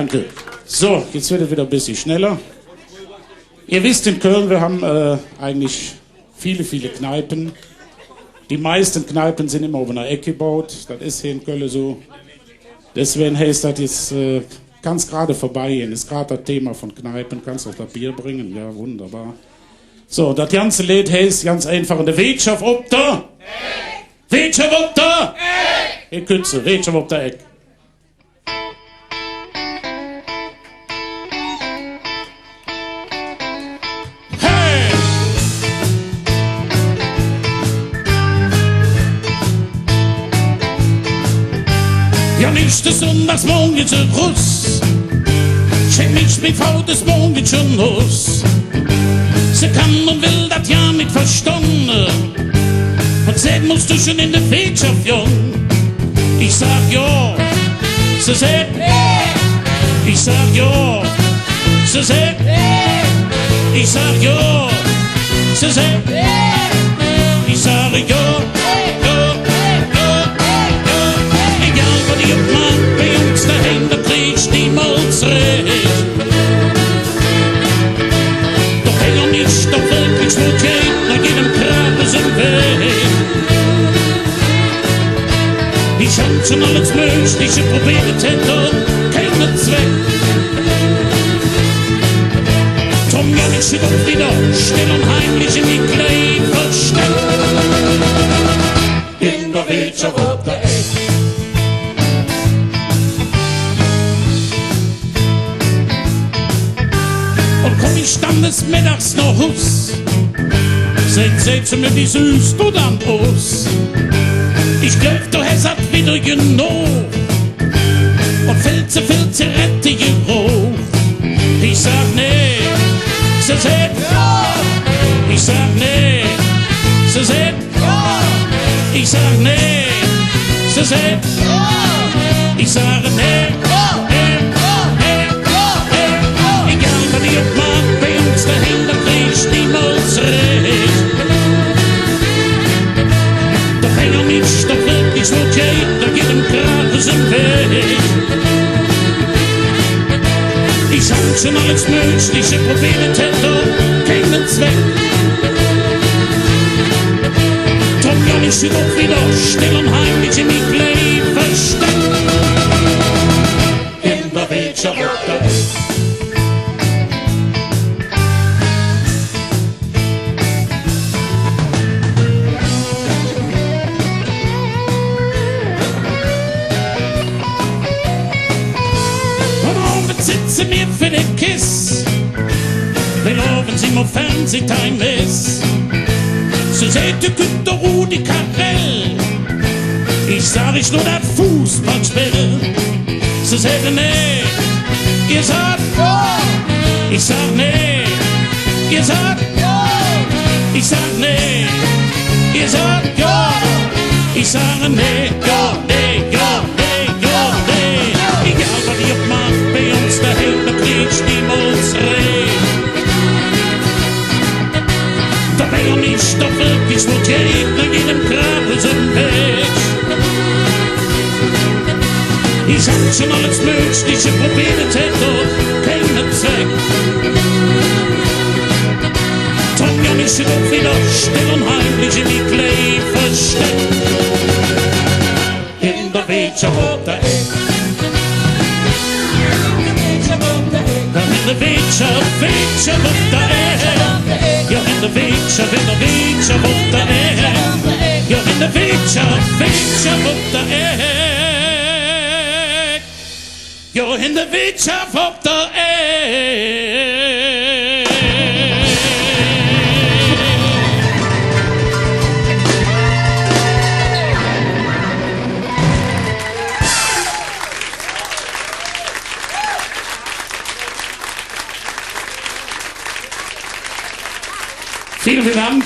Danke. So, jetzt wird es wieder ein bisschen schneller. Ihr wisst, in Köln, wir haben eigentlich viele Kneipen. Die meisten Kneipen sind immer auf einer Ecke gebaut. Das ist hier in Köln so. Deswegen heißt das jetzt ganz gerade vorbeigehen. Ist gerade das Thema von Kneipen. Kannst auch das Bier bringen. Ja, wunderbar. So, das ganze Lied heißt ganz einfach: in der Wirtschaft ob der Wirtschaft ob der Ihr Kütze, Wirtschaft ob der Eck. Ja, nicht des Sonntagsmorgen zu Russ, schenk mich mit fautes Morgen schon Nuss. Sie kann und will das ja nicht verstanden, und sehen musst du schon in der Wirtschaft, jung. Ich sag ja, sie sagt, ich sag ja, sie sagt, ich sag ja, sie sagt, ich sage ja. Die Mann bei uns daheim, da kriegst du niemals recht. Doch wenn er nicht doch wirklich so geht, nach jedem Graben sind weg. Ich hab schon alles Mögliche probiert, hätte keinen Zweck. Drum ja nicht doch wieder still und heimlich in die Kleid versteckt. In der Wirtschaft auf der Ecke. Komm ich dann des Mittags noch Hus, seht zu mir, wie süß du dann aus. Ich glaub, du hast das wieder genug und viel zu Zigarette hoch. Ich sag nee, sie sagt ja. Ich sag nee, sie sagt ja. Ich sag nee, sie sagt ja. Ich sage nee, egal was die macht, bei uns daheim, da kriegst du niemals recht. Doch wenn er nicht doch wirklich so geht, da geht ihm gerade sein Weg. Ich hab schon alles Mögliche probiert, hätte keinen Zweck. Drum ja nicht doch wieder still und heimlich in die Kleid versteckt. In der Wirtschaft auf der Ecke. Sitzen mir für den Kiss, wenn abends immer Fernsehtime ist. So seht ihr, könnt doch Rudi Carell, ich sag ich nur das Fußballspiel. So seht ihr, nee, ihr sagt ja, ich sag nee, ihr sagt ja, ich sag nee, ihr sagt ja, ich sage nee, ja, nee, ja, nee, ja, nee. Egal was ihr macht, bei uns daheim, da kriegst du niemals recht. Da wenn er nicht doch wirklich so geht, nach jedem Graben sind weg. Ich hab schon alles Mögliche probiert, hätte keinen Zweck. Drum ja nicht doch wieder still und heimlich in die Kleid versteckt. In der Wirtschaft auf der Ecke. In der Wirtschaft auf der Ecke. Ja, in der Wirtschaft auf der Ecke. Ja, in der Wirtschaft auf der Ecke. Ja, in der Wirtschaft auf der Ecke. Vielen Dank.